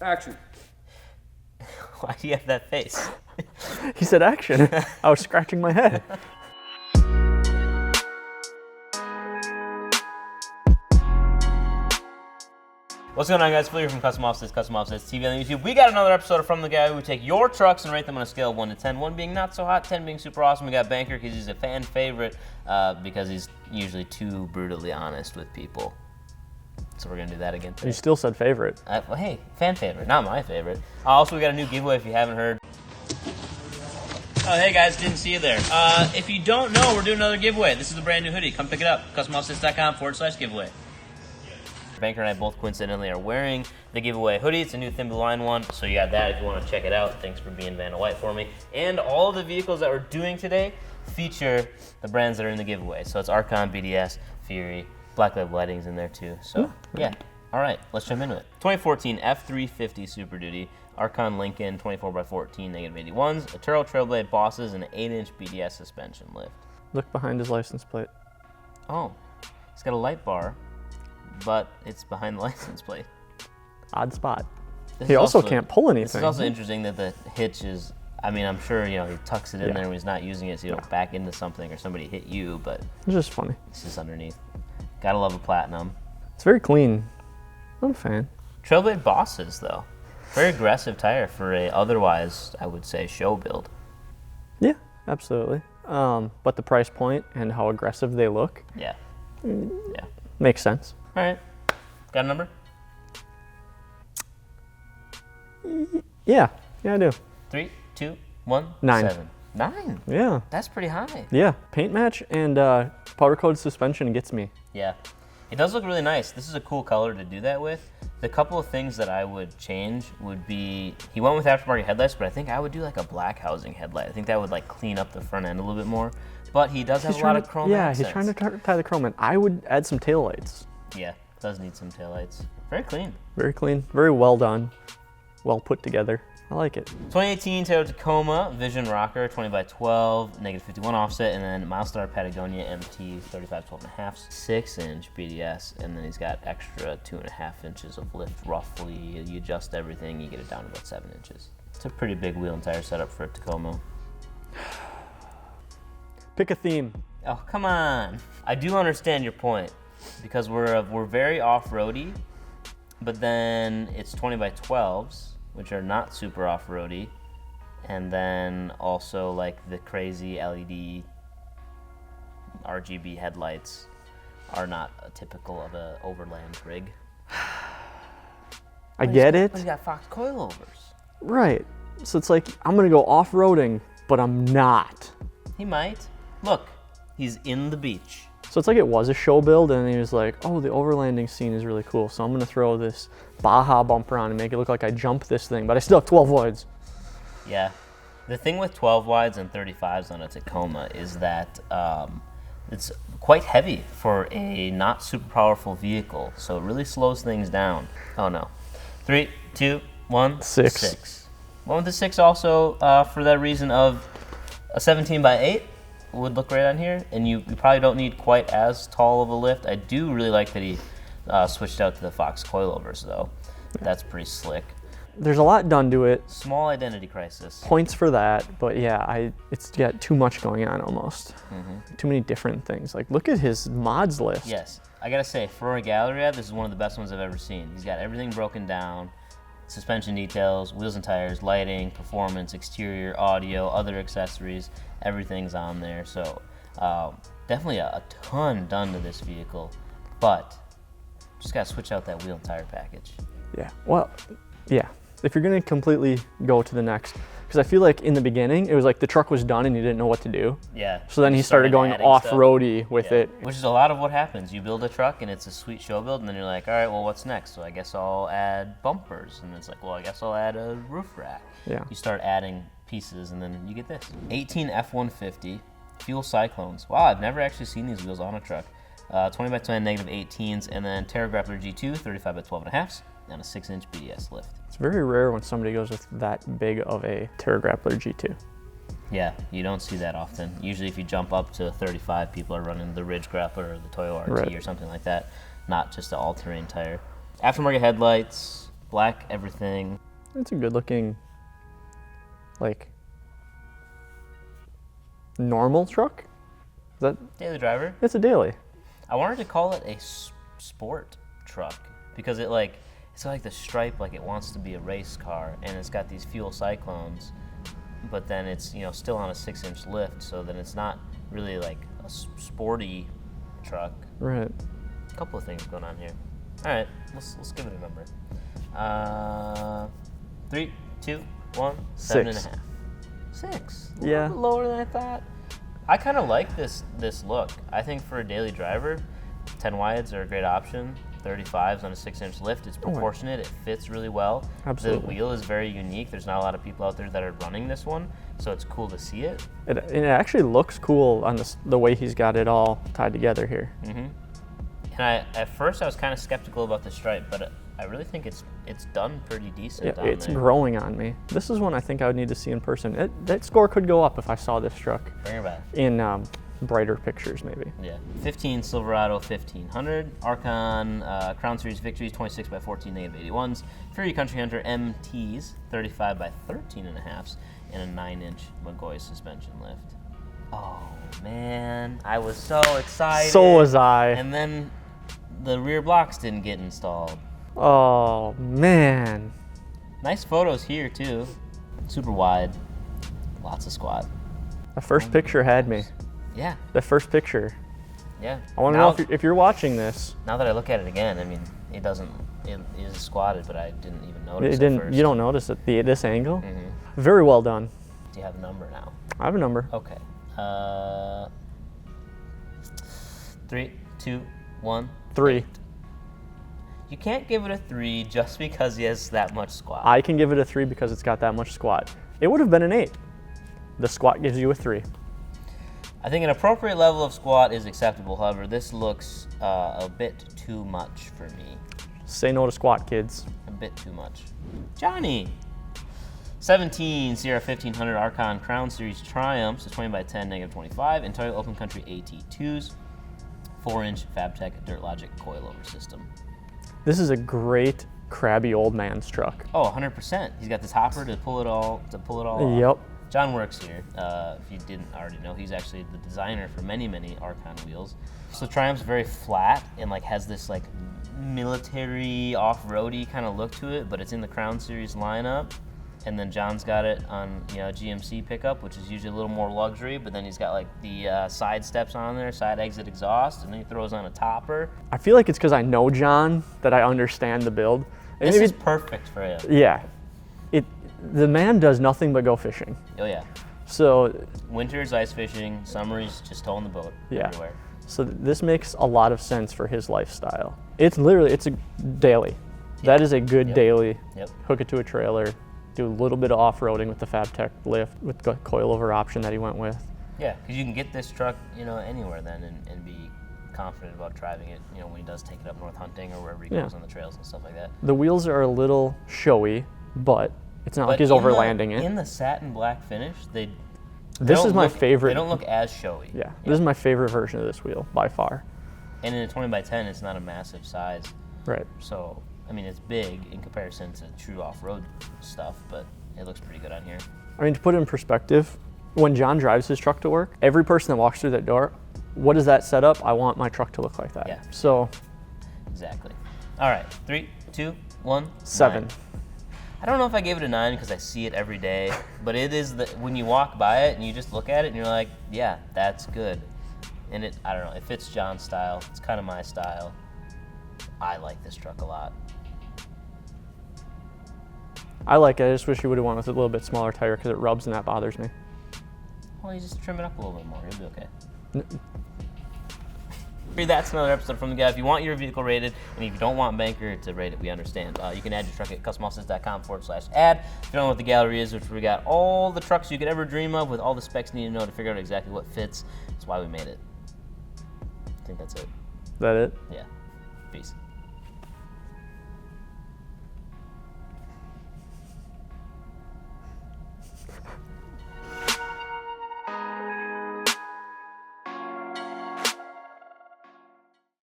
Action. Why do you have that face? He said action. I was scratching my head. What's going on, guys? Phil here from Custom Offsets TV on YouTube. We got another episode of From the Guy who take your trucks and rate them on a scale of 1 to 10. 1 being not so hot, 10 being super awesome. We got Banker because he's a fan favorite because he's usually too brutally honest with people. So we're going to do that again today. You still said favorite. Well, hey, fan favorite, not my favorite. Also, we got a new giveaway if you haven't heard. Oh, hey guys, didn't see you there. If you don't know, we're doing another giveaway. This is a brand new hoodie. Come pick it up. CustomOffsets.com/giveaway. Banker and I both coincidentally are wearing the giveaway hoodie. It's a new Thin Blue Line one, so you got that if you want to check it out. Thanks for being Vanna White for me. And all of the vehicles that we're doing today feature the brands that are in the giveaway. So it's Archon, BDS, Fury, Black Label Lighting's in there too. So yeah, all right, let's jump into it. 2014 F350 Super Duty, Archon Lincoln 24x14 -81s, a Turo Trailblade Bosses, and an 8-inch BDS suspension lift. Look behind his license plate. Oh, it's got a light bar, but it's behind the license plate. Odd spot. This He is also can't pull anything. This is also interesting that the hitch is, I mean, I'm sure, you know, he tucks it in there when he's not using it so you don't back into something or somebody hit you, but It's just funny. it's just underneath. Gotta love a platinum. It's very clean. I'm a fan. Trailblade Bosses, though. Very aggressive tire for a otherwise, I would say, show build. Yeah, absolutely. But the price point and how aggressive they look Yeah. Yeah. makes sense. All right. Got a number? Yeah, I do. 3, 2, 1, 9. 7. 9? Yeah, That's pretty high. yeah. Paint match and powder coated suspension gets me. Yeah. It does look really nice. This is a cool color to do that with. The couple of things that I would change would be, he went with aftermarket headlights, but I think I would do like a black housing headlight. I think that would like clean up the front end a little bit more. But he does have a lot of chrome accents. He's trying to tie the chrome in. I would add some taillights. Yeah, does need some taillights. Very clean. Very clean, very well done, well put together. I like it. 2018 Toyota Tacoma Vision Rocker 20x12, -51 offset, and then Milestar Patagonia MT 35-12.5, 6-inch BDS, and then he's got extra 2.5 inches of lift roughly. You adjust everything, you get it down to about 7 inches. It's a pretty big wheel and tire setup for a Tacoma. Pick a theme. Oh, come on. I do understand your point because we're very off-roady, but then it's 20x12s. Which are not super off-roady, and then also like the crazy LED RGB headlights are not typical of a overland rig. I get it. He's got Fox coilovers. Right. So it's like, I'm gonna go off-roading, but I'm not. He might. Look, he's in the beach. So it's like it was a show build, and he was like, oh, the overlanding scene is really cool, so I'm gonna throw this Baja bumper on and make it look like I jumped this thing, but I still have 12 wides. Yeah. The thing with 12 wides and 35s on a Tacoma is that it's quite heavy for a not super powerful vehicle, so it really slows things down. Oh no. 3, 2, 1, 6. One with the 6 also for that reason of a 17x8 would look great on here, and you probably don't need quite as tall of a lift. I do really like that he switched out to the Fox coilovers, though. That's pretty slick. There's a lot done to it. Small identity crisis. Points for that, but yeah, it's got too much going on almost. Too many different things. Like, look at his mods list. Yes, I gotta say, for a gallery ad, this is one of the best ones I've ever seen. He's got everything broken down. Suspension details, wheels and tires, lighting, performance, exterior, audio, other accessories, everything's on there. So definitely a ton done to this vehicle, but just gotta switch out that wheel and tire package. Yeah, well, yeah. If you're gonna completely go to the next, because I feel like in the beginning, it was like the truck was done and you didn't know what to do. Yeah. So then he started going adding off-roady with it. Which is a lot of what happens. You build a truck and it's a sweet show build, and then you're like, all right, well, what's next? So I guess I'll add bumpers. And it's like, well, I guess I'll add a roof rack. Yeah. You start adding pieces, and then you get this. 18 F-150 Fuel Cyclones. Wow, I've never actually seen these wheels on a truck. 20x10 -18s, and then Terra Grappler G2 35x12.5s, and a 6-inch BDS lift. It's very rare when somebody goes with that big of a Terra Grappler G2. Yeah, you don't see that often. Usually if you jump up to 35, people are running the Ridge Grappler or the Toyo RT or something like that, not just the all-terrain tire. Aftermarket headlights, Black everything. It's a good looking, like, normal truck. Is that? Daily driver. It's a daily. I wanted to call it a sport truck because it's got the stripe like it wants to be a race car, and it's got these fuel cyclones, but then it's still on a 6-inch lift, so then it's not really like a sporty truck. Right. A couple of things going on here. All right, let's give it a number. 3, 2, 1, 7.5. 6. A little bit lower than I thought. I kind of like this look. I think for a daily driver, 10 wides are a great option. 35s on a 6-inch lift. It's proportionate. It fits really well. Absolutely. The wheel is very unique. There's not a lot of people out there that are running this one, so it's cool to see it. It actually looks cool on the way he's got it all tied together here. Mm-hmm. And at first I was kind of skeptical about the stripe, but I really think it's done pretty decent. Yeah, it's growing on me. This is one I think I would need to see in person. That score could go up if I saw this truck. Bring her back. In brighter pictures, maybe. Yeah. 15 Silverado 1500, Archon Crown Series Victories 26 by 14 -81s, Fury Country Hunter MTs 35 by 13.5s, and a 9-inch McGoy suspension lift. Oh man, I was so excited. So was I. And then the rear blocks didn't get installed. Oh man. Nice photos here too. Super wide, lots of squat. The first picture had me. Yeah. The first picture. Yeah. I want to know if you're watching this. Now that I look at it again, I mean, it is squatted, but I didn't even notice it first. You don't notice it, this angle? Mm-hmm. Very well done. Do you have a number now? I have a number. Okay. 3, 2, 1. 3. You can't give it a 3 just because he has that much squat. I can give it a 3 because it's got that much squat. It would have been an 8. The squat gives you a 3. I think an appropriate level of squat is acceptable. However, this looks a bit too much for me. Say no to squat, kids. A bit too much. Johnny. 17 Sierra 1500 Archon Crown Series Triumphs, 20 by 10 -25, and Toyota Open Country AT2s, 4-inch Fabtech Dirt Logic coilover system. This is a great crabby old man's truck. Oh, 100%. He's got this hopper to pull it all off. Yep. John works here. If you didn't already know, he's actually the designer for many Archon wheels. So Triumph's very flat and has this military off-roady kind of look to it, but it's in the Crown Series lineup. And then John's got it on a GMC pickup, which is usually a little more luxury, but then he's got the side steps on there, side exit exhaust, and then he throws on a topper. I feel like it's because I know John that I understand the build. This is perfect for him. Yeah. The man does nothing but go fishing. Oh yeah. So winter's ice fishing, summer's just towing the boat everywhere. So this makes a lot of sense for his lifestyle. It's a daily. Yep. That is a good daily. Yep. Hook it to a trailer, do a little bit of off-roading with the Fabtech lift with the coilover option that he went with. Yeah, because you can get this truck, anywhere then and be confident about driving it, when he does take it up north hunting or wherever he goes on the trails and stuff like that. The wheels are a little showy, but it's not like he's overlanding it. In the satin black finish, this is my favorite. They don't look as showy. Yeah, this is my favorite version of this wheel by far. And in a 20 by 10, it's not a massive size. Right. So, it's big in comparison to true off-road stuff, but it looks pretty good on here. To put it in perspective, when John drives his truck to work, every person that walks through that door, what is that setup? I want my truck to look like that. Yeah. So. Exactly. All right, 3, 2, 1. 7. 9. I don't know if I gave it a 9 because I see it every day, but it is when you walk by it and you just look at it and you're like, yeah, that's good. And I don't know, it fits John's style. It's kind of my style. I like this truck a lot. I like it. I just wish you would have went with a little bit smaller tire because it rubs and that bothers me. Well, you just trim it up a little bit more. You'll be okay. That's another episode from the guy. If you want your vehicle rated, and if you don't want Banker to rate it, we understand. You can add your truck at customoffsets.com/add. If you don't know what the gallery is, which we got all the trucks you could ever dream of with all the specs you need to know to figure out exactly what fits. That's why we made it. I think that's it. Is that it? Yeah. Peace.